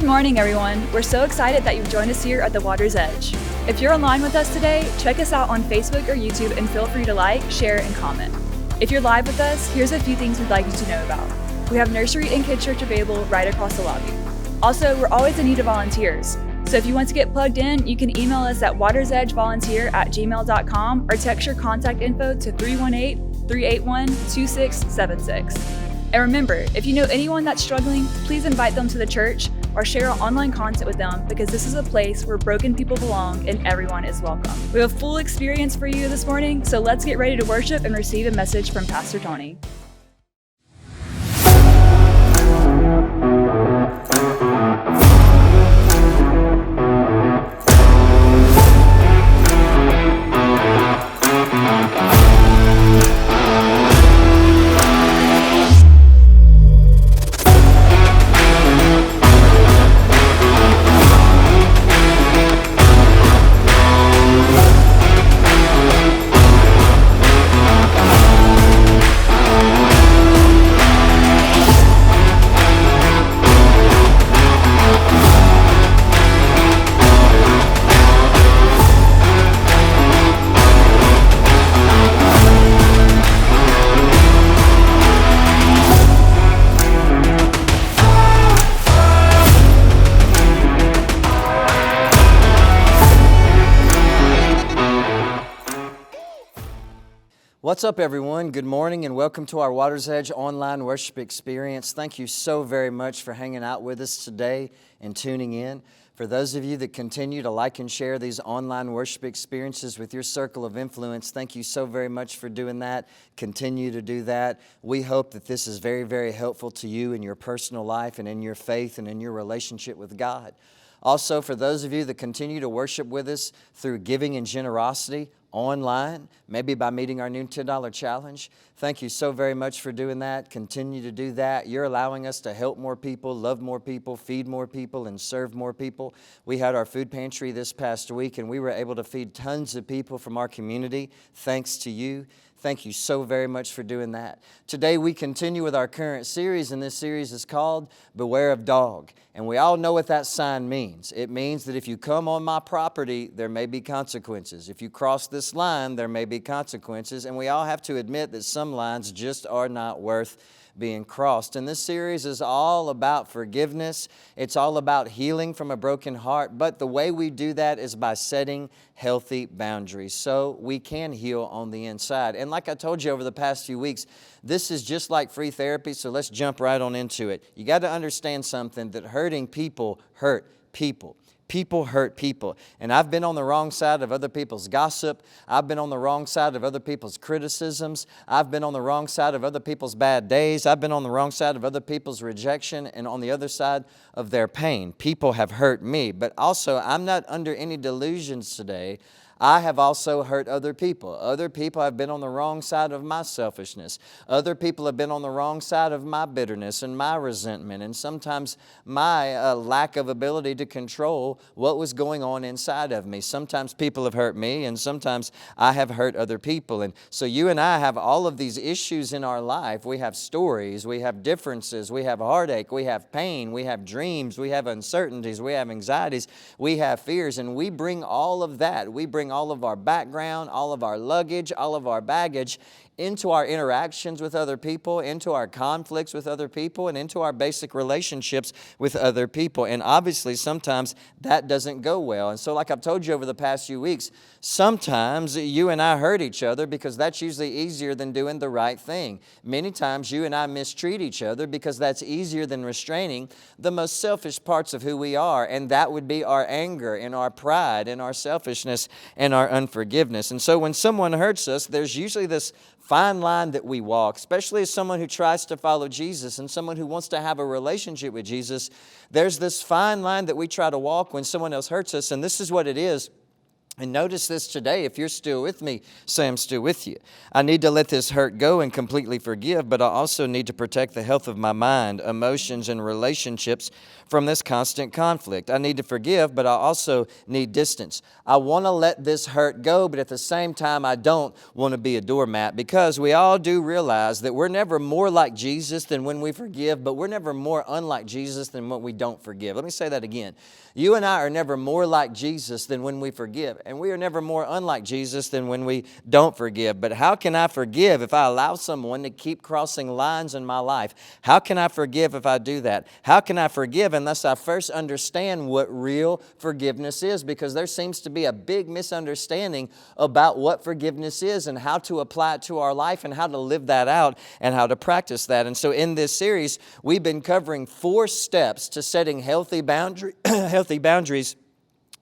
morning, everyone. We're so excited that you've joined us here at the Water's Edge. If you're online with us today, check us out on Facebook or YouTube and feel free to like, share, and comment. If you're live with us, here's a few things we'd like you to know about. We have nursery and kid church available right across the lobby. Also, we're always in need of volunteers. So if you want to get plugged in, you can email us at watersedgevolunteer@gmail.com or text your contact info to 318-381-2676. And remember, if you know anyone that's struggling, please invite them to the church or share our online content with them, because this is a place where broken people belong and everyone is welcome. We have a full experience for you this morning, so let's get ready to worship and receive a message from Pastor Tony. What's up, everyone? Good morning and welcome to our Water's Edge online worship experience. Thank you so very much for hanging out with us today and tuning in. For those of you that continue to like and share these online worship experiences with your circle of influence, thank you so very much for doing that. Continue to do that. We hope that this is very, very helpful to you in your personal life and in your faith and in your relationship with God. Also, for those of you that continue to worship with us through giving and generosity online, maybe by meeting our new $10 challenge, thank you so very much for doing that. Continue to do that. You're allowing us to help more people, love more people, feed more people, and serve more people. We had our food pantry this past week, and we were able to feed tons of people from our community thanks to you. Thank you so very much for doing that. Today we continue with our current series, and this series is called Beware of Dog. And we all know what that sign means. It means that if you come on my property, there may be consequences. If you cross this line, there may be consequences. And we all have to admit that some lines just are not worth being crossed. And this series is all about forgiveness. It's all about healing from a broken heart. But the way we do that is by setting healthy boundaries so we can heal on the inside. And like I told you over the past few weeks, this is just like free therapy, so let's jump right on into it. You got to understand something, that hurting people hurt people. People hurt people. And I've been on the wrong side of other people's gossip. I've been on the wrong side of other people's criticisms. I've been on the wrong side of other people's bad days. I've been on the wrong side of other people's rejection and on the other side of their pain. People have hurt me. But also, I'm not under any delusions today. I have also hurt other people. Other people have been on the wrong side of my selfishness. Other people have been on the wrong side of my bitterness and my resentment, and sometimes my lack of ability to control what was going on inside of me. Sometimes people have hurt me, and sometimes I have hurt other people. And so you and I have all of these issues in our life. We have stories, we have differences, we have heartache, we have pain, we have dreams, we have uncertainties, we have anxieties, we have fears, and we bring all of that. We bring all of our background, all of our luggage, all of our baggage into our interactions with other people, into our conflicts with other people, and into our basic relationships with other people. And obviously, sometimes that doesn't go well. And so like I've told you over the past few weeks, sometimes you and I hurt each other because that's usually easier than doing the right thing. Many times you and I mistreat each other because that's easier than restraining the most selfish parts of who we are. And that would be our anger and our pride and our selfishness and our unforgiveness. And so when someone hurts us, there's usually this fine line that we walk, especially as someone who tries to follow Jesus and someone who wants to have a relationship with Jesus. There's this fine line that we try to walk when someone else hurts us, and this is what it is. And notice this today. If you're still with me, say I'm still with you. I need to let this hurt go and completely forgive, but I also need to protect the health of my mind, emotions, and relationships from this constant conflict. I need to forgive, but I also need distance. I want to let this hurt go, but at the same time, I don't want to be a doormat, because we all do realize that we're never more like Jesus than when we forgive, but we're never more unlike Jesus than when we don't forgive. Let me say that again. You and I are never more like Jesus than when we forgive, and we are never more unlike Jesus than when we don't forgive. But how can I forgive if I allow someone to keep crossing lines in my life? How can I forgive if I do that? How can I forgive unless I first understand what real forgiveness is? Because there seems to be a big misunderstanding about what forgiveness is and how to apply it to our life and how to live that out and how to practice that. And so in this series, we've been covering 4 steps to setting healthy boundaries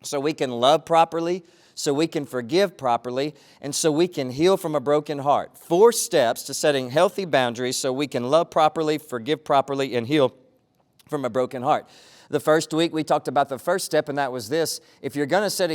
so we can love properly, so we can forgive properly, and so we can heal from a broken heart. 4 steps to setting healthy boundaries so we can love properly, forgive properly, and heal from a broken heart. The first week we talked about the first step, and that was this. If you're going to set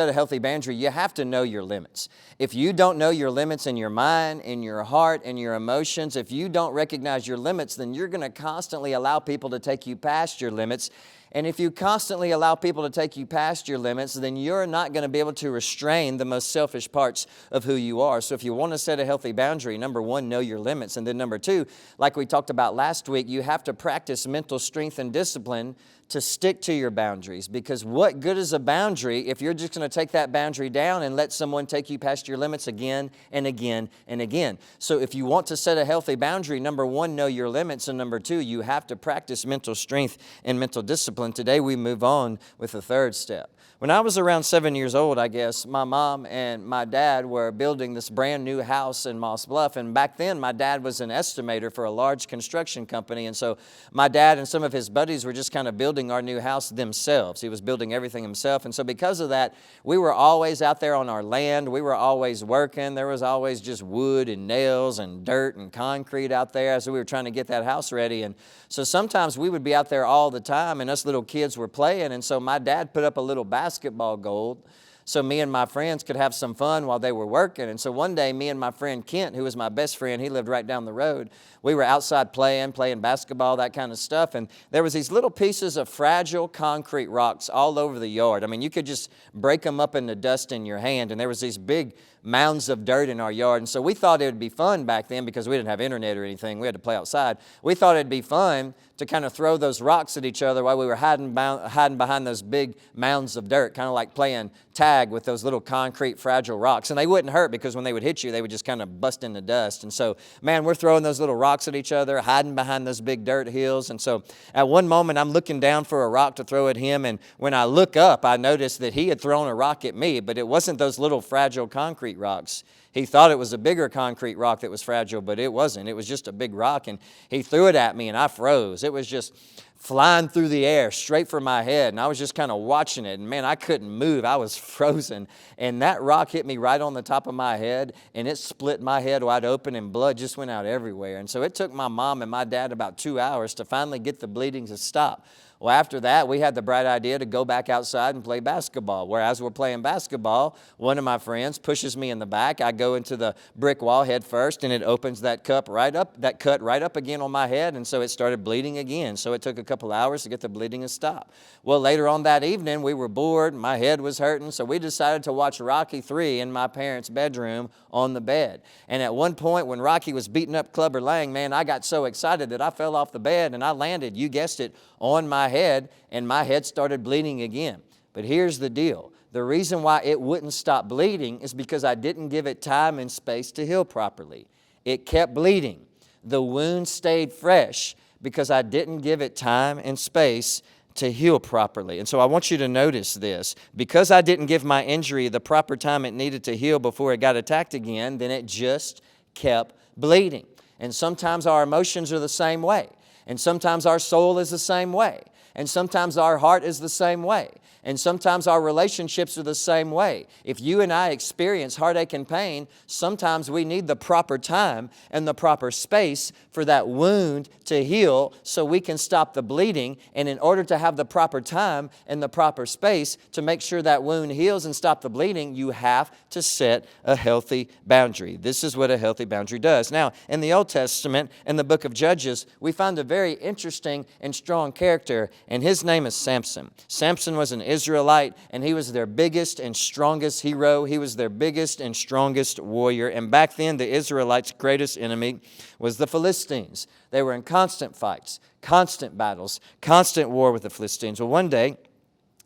a healthy boundary, you have to know your limits. If you don't know your limits in your mind, in your heart, in your emotions, if you don't recognize your limits, then you're going to constantly allow people to take you past your limits. And if you constantly allow people to take you past your limits, then you're not going to be able to restrain the most selfish parts of who you are. So if you want to set a healthy boundary, number 1, know your limits. And then number 2, like we talked about last week, you have to practice mental strength and discipline to stick to your boundaries. Because what good is a boundary if you're just going to take that boundary down and let someone take you past your limits again and again and again? So if you want to set a healthy boundary, number 1, know your limits. And number 2, you have to practice mental strength and mental discipline. Today we move on with the 3rd step. When I was around 7 years old, I guess, my mom and my dad were building this brand new house in Moss Bluff. And back then, my dad was an estimator for a large construction company. And so my dad and some of his buddies were just kind of building our new house themselves. He was building everything himself. And so because of that, we were always out there on our land. We were always working. There was always just wood and nails and dirt and concrete out there as we were trying to get that house ready. And so sometimes we would be out there all the time, and us little kids were playing. And so my dad put up a little basketball goal so me and my friends could have some fun while they were working. And so one day, me and my friend Kent, who was my best friend, he lived right down the road, we were outside playing basketball, that kind of stuff. And there was these little pieces of fragile concrete rocks all over the yard. I mean, you could just break them up into dust in your hand. And there was these big mounds of dirt in our yard. And so we thought it would be fun back then, because we didn't have internet or anything. We had to play outside. We thought it'd be fun to kind of throw those rocks at each other while we were hiding behind those big mounds of dirt, kind of like playing tag with those little concrete fragile rocks. And they wouldn't hurt, because when they would hit you, they would just kind of bust into dust. And so, man, we're throwing those little rocks at each other, hiding behind those big dirt hills. And so at one moment, I'm looking down for a rock to throw at him. And when I look up, I noticed that he had thrown a rock at me, but it wasn't those little fragile concrete rocks. He thought it was a bigger concrete rock that was fragile, but it wasn't. It was just a big rock, and he threw it at me, and I froze. It was just flying through the air straight for my head, and I was just kind of watching it, and man, I couldn't move. I was frozen, and that rock hit me right on the top of my head, and it split my head wide open, and blood just went out everywhere. And so it took my mom and my dad about 2 hours to finally get the bleeding to stop. Well, after that, we had the bright idea to go back outside and play basketball. Whereas we're playing basketball, one of my friends pushes me in the back. I go into the brick wall head first, and it opens that cut right up again on my head, and so it started bleeding again. So it took a couple hours to get the bleeding to stop. Well, later on that evening, we were bored. My head was hurting, so we decided to watch Rocky III in my parents' bedroom on the bed. And at one point, when Rocky was beating up Clubber Lang, man, I got so excited that I fell off the bed, and I landed, you guessed it, on my head, and my head started bleeding again. But here's the deal. The reason why it wouldn't stop bleeding is because I didn't give it time and space to heal properly. It kept bleeding. The wound stayed fresh because I didn't give it time and space to heal properly. And so I want you to notice this. Because I didn't give my injury the proper time it needed to heal before it got attacked again, then it just kept bleeding. And sometimes our emotions are the same way. And sometimes our soul is the same way. And sometimes our heart is the same way. And sometimes our relationships are the same way. If you and I experience heartache and pain, sometimes we need the proper time and the proper space for that wound to heal so we can stop the bleeding. And in order to have the proper time and the proper space to make sure that wound heals and stop the bleeding, you have to set a healthy boundary. This is what a healthy boundary does. Now, in the Old Testament, in the book of Judges, we find a very interesting and strong character, and his name is Samson. Samson was an Israelite, and he was their biggest and strongest hero. He was their biggest and strongest warrior. And back then, the Israelites' greatest enemy was the Philistines. They were in constant fights, constant battles, constant war with the Philistines. Well, one day,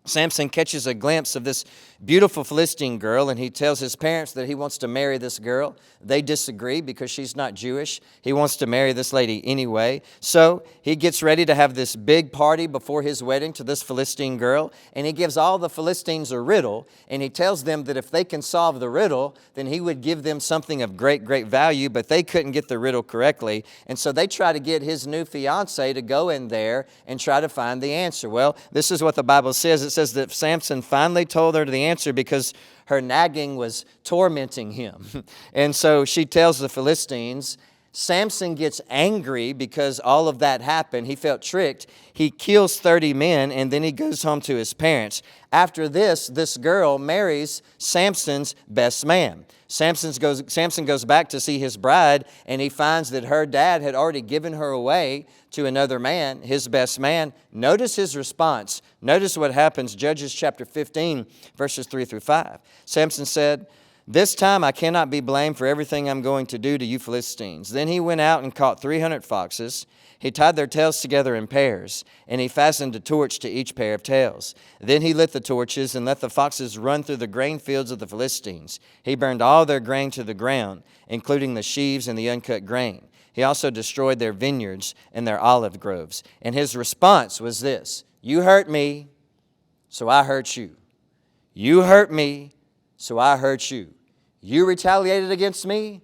Samson catches a glimpse of this beautiful Philistine girl, and he tells his parents that he wants to marry this girl. They disagree because she's not Jewish. He wants to marry this lady anyway. So he gets ready to have this big party before his wedding to this Philistine girl, and he gives all the Philistines a riddle, and he tells them that if they can solve the riddle, then he would give them something of great, great value, but they couldn't get the riddle correctly. And so they try to get his new fiancée to go in there and try to find the answer. Well, this is what the Bible says. It says that Samson finally told her the answer because her nagging was tormenting him. And so she tells the Philistines. Samson gets angry because all of that happened. He felt tricked. He kills 30 men, and then he goes home to his parents. After this girl marries Samson's best man. Samson goes back to see his bride, and he finds that her dad had already given her away to another man, his best man. Notice his response. Notice what happens. Judges chapter 15, verses 3 through 5. Samson said, "This time I cannot be blamed for everything I'm going to do to you Philistines." Then he went out and caught 300 foxes. He tied their tails together in pairs, and he fastened a torch to each pair of tails. Then he lit the torches and let the foxes run through the grain fields of the Philistines. He burned all their grain to the ground, including the sheaves and the uncut grain. He also destroyed their vineyards and their olive groves. And his response was this: "You hurt me, so I hurt you. You hurt me, so I hurt you. You retaliated against me,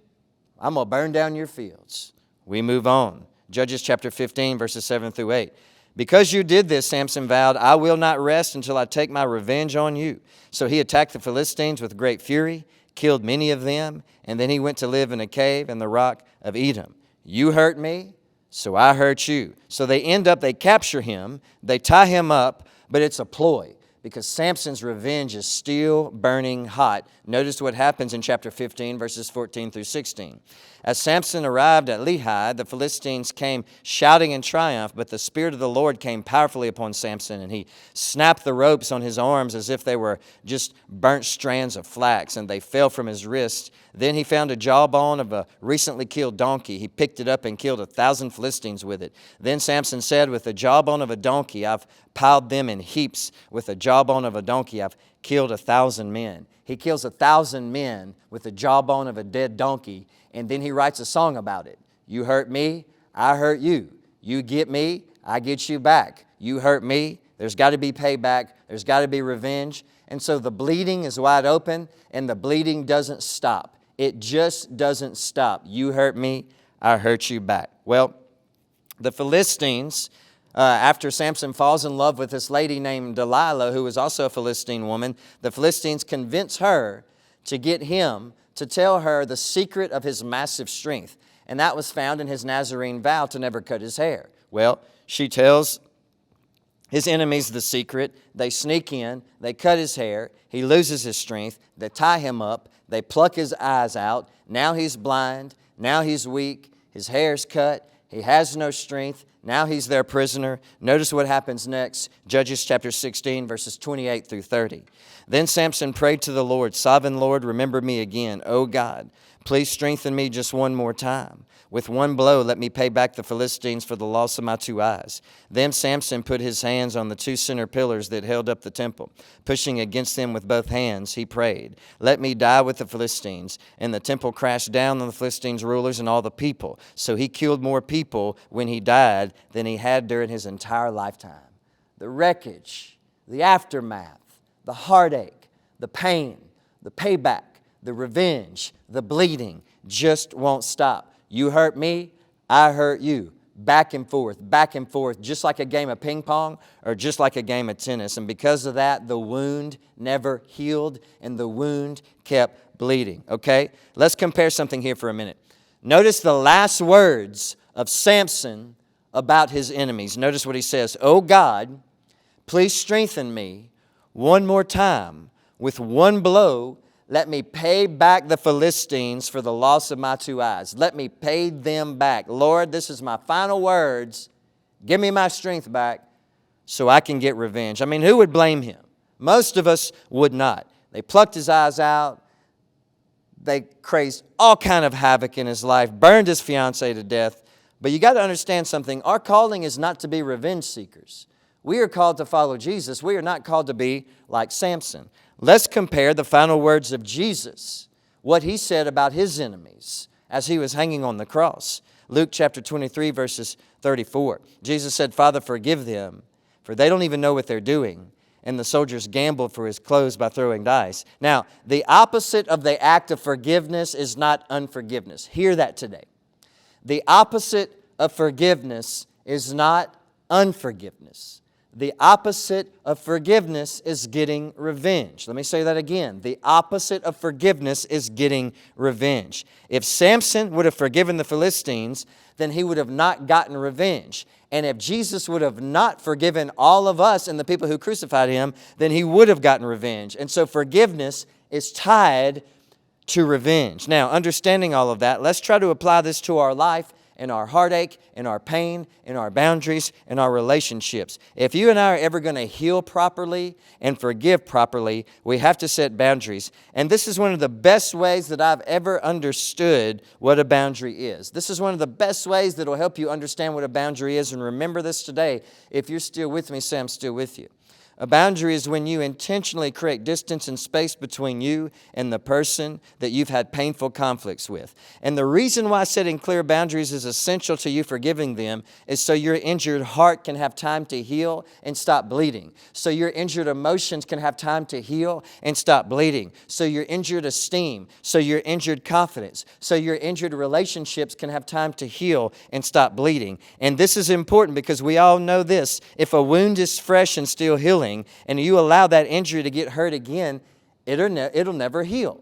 I'm going to burn down your fields." We move on. Judges chapter 15, verses 7 through 8. "Because you did this," Samson vowed, "I will not rest until I take my revenge on you." So he attacked the Philistines with great fury, killed many of them, and then he went to live in a cave in the rock of Edom. You hurt me, so I hurt you. So they capture him, they tie him up, but it's a ploy, because Samson's revenge is still burning hot. Notice what happens in chapter 15, verses 14 through 16. "As Samson arrived at Lehi, the Philistines came shouting in triumph, but the Spirit of the Lord came powerfully upon Samson, and he snapped the ropes on his arms as if they were just burnt strands of flax, and they fell from his wrists. Then he found a jawbone of a recently killed donkey. He picked it up and killed 1,000 Philistines with it. Then Samson said, 'With the jawbone of a donkey, I've piled them in heaps. With the jawbone of a donkey, I've killed 1,000 men.'" He kills 1,000 men with the jawbone of a dead donkey, and then he writes a song about it. You hurt me, I hurt you. You get me, I get you back. You hurt me, there's got to be payback. There's got to be revenge. And so the bleeding is wide open, and the bleeding doesn't stop. It just doesn't stop. You hurt me, I hurt you back. Well, the Philistines, after Samson falls in love with this lady named Delilah, who was also a Philistine woman, the Philistines convince her to get him to tell her the secret of his massive strength. And that was found in his Nazarene vow to never cut his hair. Well, she tells his enemies the secret. They sneak in, they cut his hair, he loses his strength, they tie him up, they pluck his eyes out. Now he's blind, now he's weak, his hair's cut, he has no strength. Now he's their prisoner. Notice what happens next. Judges chapter 16, verses 28 through 30. "Then Samson prayed to the Lord, 'Sovereign Lord, remember me again. O God, please strengthen me just one more time. With one blow, let me pay back the Philistines for the loss of my 2 eyes.' Then Samson put his hands on the 2 center pillars that held up the temple. Pushing against them with both hands, he prayed, 'Let me die with the Philistines.' And the temple crashed down on the Philistines' rulers and all the people. So he killed more people when he died than he had during his entire lifetime." The wreckage, the aftermath, the heartache, the pain, the payback, the revenge, the bleeding just won't stop. You hurt me, I hurt you. back and forth, just like a game of ping pong or just like a game of tennis. And because of that, the wound never healed and the wound kept bleeding, okay? Let's compare something here for a minute. Notice the last words of Samson about his enemies. Notice what he says, "Oh God, please strengthen me one more time. With one blow, let me pay back the Philistines for the loss of my two eyes." Let me pay them back. Lord, this is my final words. Give me my strength back so I can get revenge. I mean, who would blame him? Most of us would not. They plucked his eyes out. They crazed all kind of havoc in his life, burned his fiancée to death. But you got to understand something. Our calling is not to be revenge seekers. We are called to follow Jesus. We are not called to be like Samson. Let's compare the final words of Jesus, what he said about his enemies as he was hanging on the cross. Luke chapter 23, verses 34. Jesus said, "Father, forgive them, for they don't even know what they're doing." And the soldiers gambled for his clothes by throwing dice. Now, the opposite of the act of forgiveness is not unforgiveness. Hear that today. The opposite of forgiveness is not unforgiveness. The opposite of forgiveness is getting revenge. Let me say that again. The opposite of forgiveness is getting revenge. If Samson would have forgiven the Philistines, then he would have not gotten revenge. And if Jesus would have not forgiven all of us and the people who crucified him, then he would have gotten revenge. And so forgiveness is tied to revenge. Now, understanding all of that, let's try to apply this to our life and our heartache and our pain and our boundaries and our relationships. If you and I are ever going to heal properly and forgive properly, we have to set boundaries. And this is one of the best ways that I've ever understood what a boundary is. This is one of the best ways that will help you understand what a boundary is. And remember this today. If you're still with me, say I'm still with you. A boundary is when you intentionally create distance and space between you and the person that you've had painful conflicts with. And the reason why setting clear boundaries is essential to you forgiving them is so your injured heart can have time to heal and stop bleeding. So your injured emotions can have time to heal and stop bleeding. So your injured esteem, so your injured confidence, so your injured relationships can have time to heal and stop bleeding. And this is important because we all know this. If a wound is fresh and still healing, and you allow that injury to get hurt again, it'll never heal.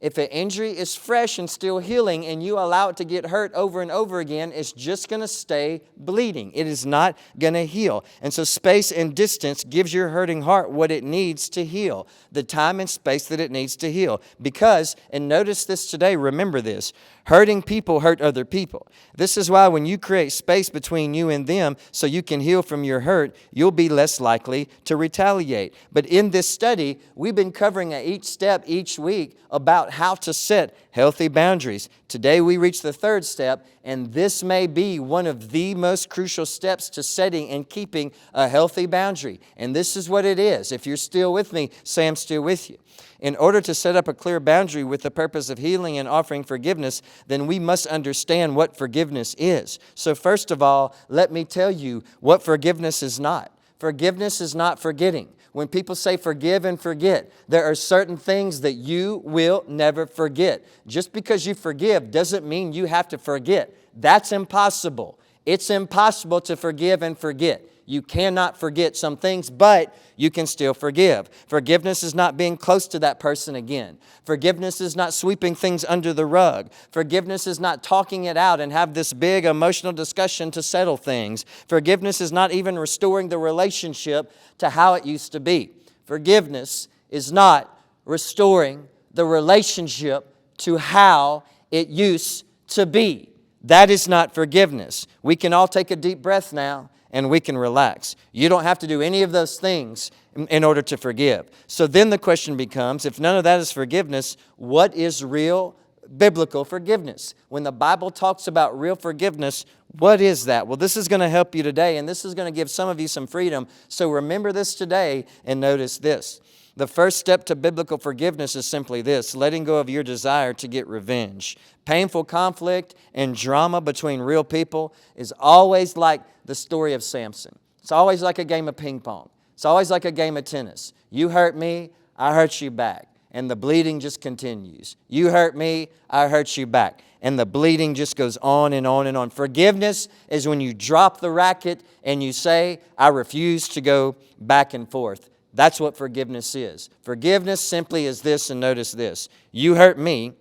If an injury is fresh and still healing and you allow it to get hurt over and over again, it's just going to stay bleeding. It is not going to heal. And so space and distance gives your hurting heart what it needs to heal, the time and space that it needs to heal. Because, and notice this today, remember this, hurting people hurt other people. This is why when you create space between you and them so you can heal from your hurt, you'll be less likely to retaliate. But in this study, we've been covering at each step each week about how to set healthy boundaries. Today we reach the third step, and this may be one of the most crucial steps to setting and keeping a healthy boundary. And this is what it is. If you're still with me, say I'm still with you. In order to set up a clear boundary with the purpose of healing and offering forgiveness, then we must understand what forgiveness is. So first of all, let me tell you what forgiveness is not. Forgiveness is not forgetting. When people say forgive and forget, there are certain things that you will never forget. Just because you forgive doesn't mean you have to forget. That's impossible. It's impossible to forgive and forget. You cannot forget some things, but you can still forgive. Forgiveness is not being close to that person again. Forgiveness is not sweeping things under the rug. Forgiveness is not talking it out and have this big emotional discussion to settle things. Forgiveness is not even restoring the relationship to how it used to be. Forgiveness is not restoring the relationship to how it used to be. That is not forgiveness. We can all take a deep breath now, and we can relax. You don't have to do any of those things in order to forgive. So then the question becomes, if none of that is forgiveness, what is real biblical forgiveness? When the Bible talks about real forgiveness, what is that? Well, this is going to help you today, and this is going to give some of you some freedom. So remember this today and notice this. The first step to biblical forgiveness is simply this: letting go of your desire to get revenge. Painful conflict and drama between real people is always like the story of Samson. It's always like a game of ping pong. It's always like a game of tennis. You hurt me, I hurt you back. and the bleeding just continues. You hurt me, I hurt you back. And the bleeding just goes on and on and on. Forgiveness is when you drop the racket and you say, I refuse to go back and forth. That's what forgiveness is. Forgiveness simply is this, and notice this. You hurt me,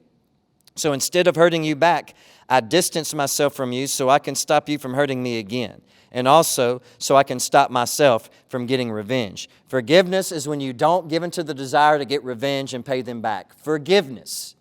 so instead of hurting you back, I distance myself from you so I can stop you from hurting me again. And also so I can stop myself from getting revenge. Forgiveness is when you don't give into the desire to get revenge and pay them back. Forgiveness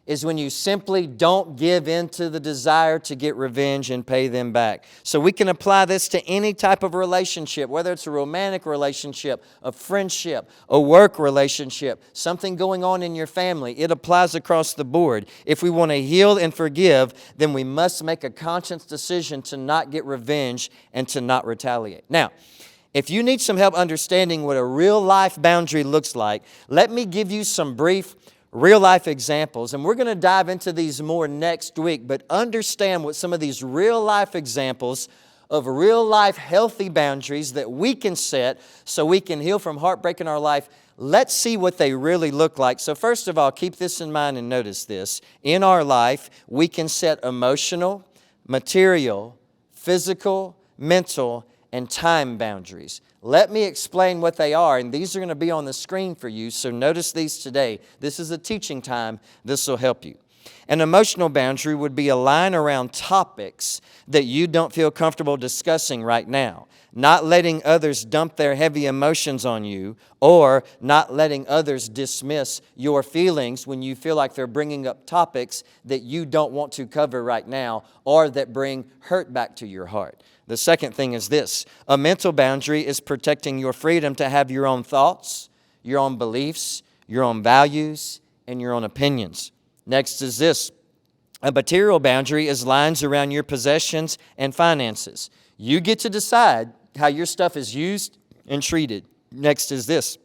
is when you simply don't give in to the desire to get revenge and pay them back. So we can apply this to any type of relationship, whether it's a romantic relationship, a friendship, a work relationship, something going on in your family. It applies across the board. If we want to heal and forgive, then we must make a conscious decision to not get revenge and to not retaliate. Now, if you need some help understanding what a real life boundary looks like, let me give you some brief real-life examples, and we're going to dive into these more next week, but understand what some of these real-life examples of real-life healthy boundaries that we can set so we can heal from heartbreak in our life. Let's see what they really look like. So first of all, keep this in mind and notice this. In our life, we can set emotional, material, physical, mental, and time boundaries. Let me explain what they are, and these are going to be on the screen for you, so notice these today. This is a teaching time. This will help you. An emotional boundary would be a line around topics that you don't feel comfortable discussing right now. Not letting others dump their heavy emotions on you, or not letting others dismiss your feelings when you feel like they're bringing up topics that you don't want to cover right now, or that bring hurt back to your heart. The second thing is this. A mental boundary is protecting your freedom to have your own thoughts, your own beliefs, your own values, and your own opinions. Next is this. A material boundary is lines around your possessions and finances. You get to decide how your stuff is used and treated. Next is this.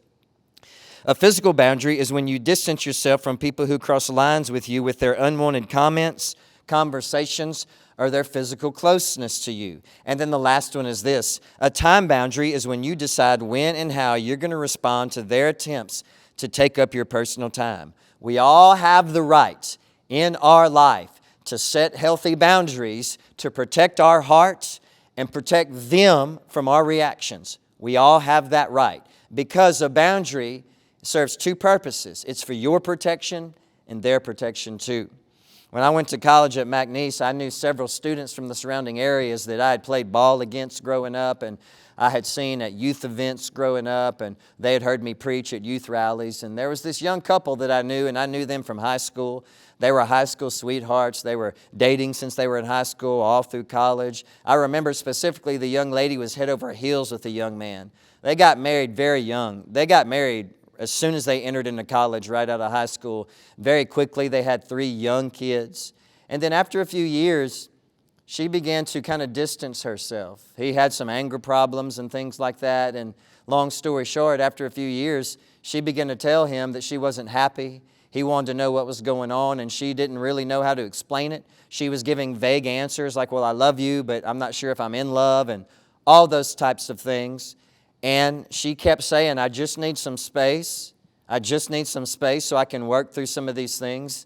A physical boundary is when you distance yourself from people who cross lines with you with their unwanted comments, conversations, or their physical closeness to you. And then the last one is this. A time boundary is when you decide when and how you're going to respond to their attempts to take up your personal time. We all have the right in our life to set healthy boundaries to protect our hearts and protect them from our reactions. We all have that right because a boundary serves two purposes. It's for your protection and their protection too. When I went to college at McNeese, I knew several students from the surrounding areas that I had played ball against growing up, and I had seen at youth events growing up, and they had heard me preach at youth rallies. And there was this young couple that I knew, and I knew them from high school. They were high school sweethearts. They were dating since they were in high school, all through college. I remember specifically the young lady was head over heels with the young man. They got married very young. They got married as soon as they entered into college, right out of high school. Very quickly, they had 3 young kids. And then after a few years, she began to kind of distance herself. He had some anger problems and things like that. And long story short, after a few years, she began to tell him that she wasn't happy. He wanted to know what was going on, and she didn't really know how to explain it. She was giving vague answers like, well, I love you, but I'm not sure if I'm in love, and all those types of things. And she kept saying, I just need some space. I just need some space so I can work through some of these things.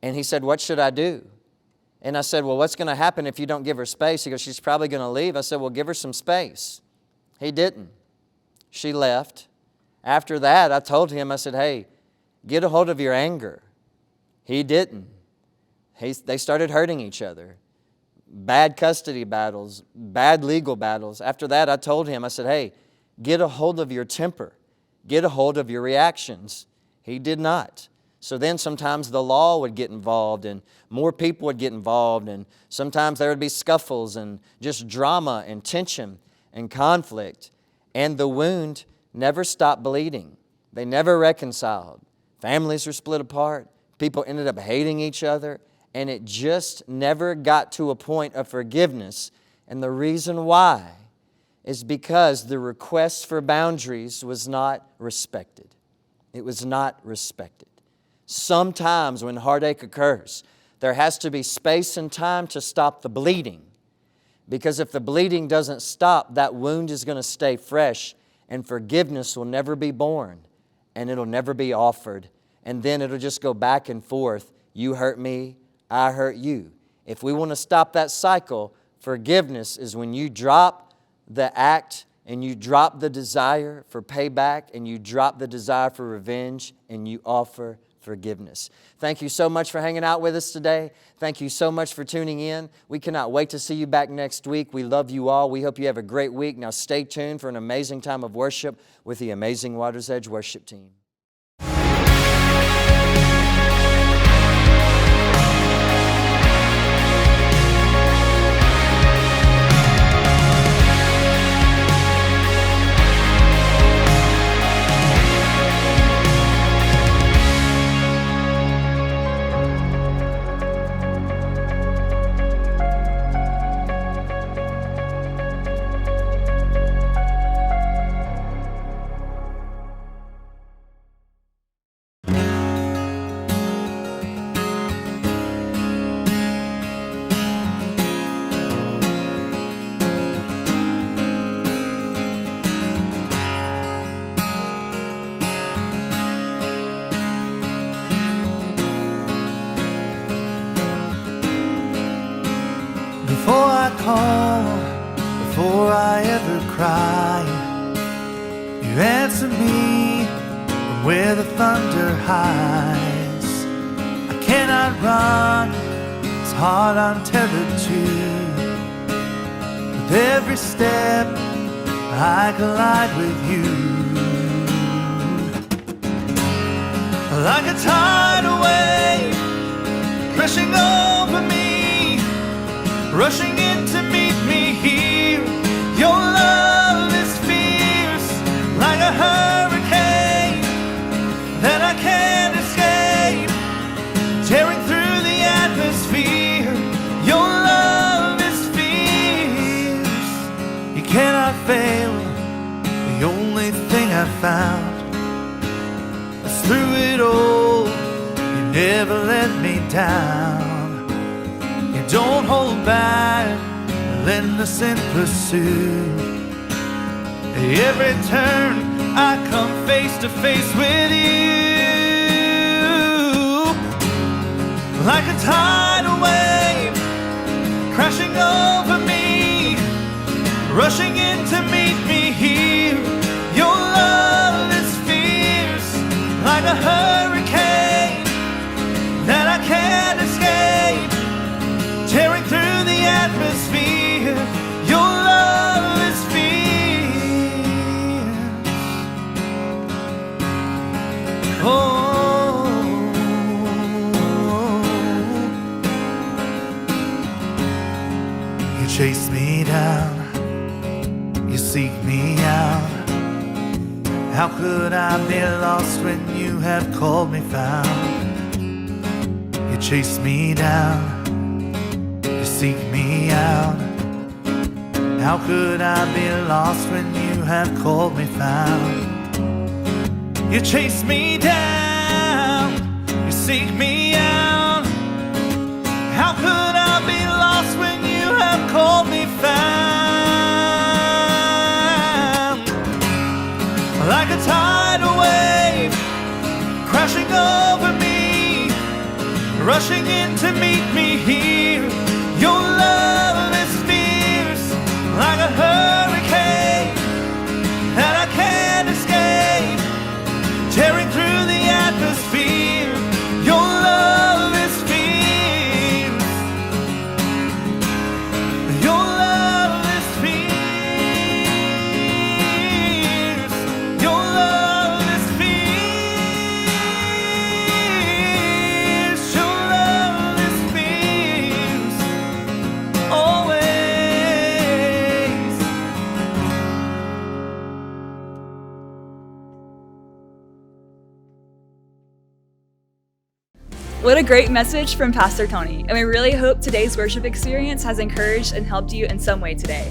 And he said, what should I do? And I said, well, what's going to happen if you don't give her space? He goes, she's probably going to leave. I said, well, give her some space. He didn't. She left. After that, I told him, I said, hey, get a hold of your anger. He didn't. They started hurting each other. Bad custody battles, bad legal battles. After that, I told him, I said, hey, get a hold of your temper. Get a hold of your reactions. He did not. So then sometimes the law would get involved and more people would get involved, and sometimes there would be scuffles and just drama and tension and conflict. And the wound never stopped bleeding. They never reconciled. Families were split apart. People ended up hating each other. And it just never got to a point of forgiveness. And the reason why is because the request for boundaries was not respected. It was not respected. Sometimes when heartache occurs, there has to be space and time to stop the bleeding. Because if the bleeding doesn't stop, that wound is going to stay fresh and forgiveness will never be born and it'll never be offered. And then it'll just go back and forth. You hurt me, I hurt you. If we want to stop that cycle, forgiveness is when you drop the act and you drop the desire for payback and you drop the desire for revenge and you offer forgiveness. Thank you so much for hanging out with us today. Thank you so much for tuning in. We cannot wait to see you back next week. We love you all. We hope you have a great week. Now stay tuned for an amazing time of worship with the amazing Water's Edge worship team. Before I call, before I ever cry, you answer me from where the thunder hides. I cannot run, it's hard I'm tethered to. With every step, I collide with you. Like a tidal wave, crashing over me, rushing in to meet me here. Your love is fierce, like a hurricane that I can't escape, tearing through the atmosphere. Your love is fierce, you cannot fail. The only thing I found is through it all, you never let me down. Don't hold back, relentless in pursuit. Every turn I come face to face with you. Like a tidal wave, crashing over me, rushing in to meet me here. Your love is fierce, like a hurricane that I can't escape, tearing through the atmosphere. Your love is fierce. Oh, you chase me down, you seek me out. How could I be lost when you have called me found? You chase me down, seek me out. How could I be lost when you have called me found? You chase me down, you seek me out. How could I be lost when you have called me found? Like a tidal wave, crashing over me, rushing in to meet me here. Your love is fierce, like a hurricane that I can't escape, tearing through the atmosphere. Your love is fierce. Your love is fierce. Your love is fierce. Your love is fierce. Always. What a great message from Pastor Tony, and we really hope today's worship experience has encouraged and helped you in some way today.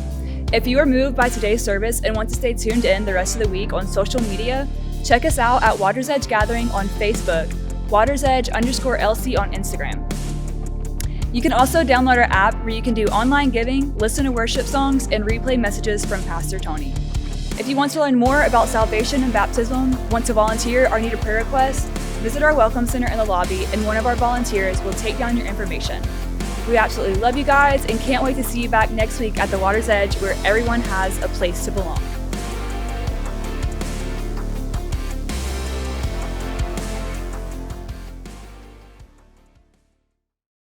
If you are moved by today's service and want to stay tuned in the rest of the week on social media, check us out at Water's Edge Gathering on Facebook, Water's Edge_LC on Instagram. You can also download our app where you can do online giving, listen to worship songs, and replay messages from Pastor Tony. If you want to learn more about salvation and baptism, want to volunteer, or need a prayer request, visit our Welcome Center in the lobby and one of our volunteers will take down your information. We absolutely love you guys and can't wait to see you back next week at the Water's Edge, where everyone has a place to belong.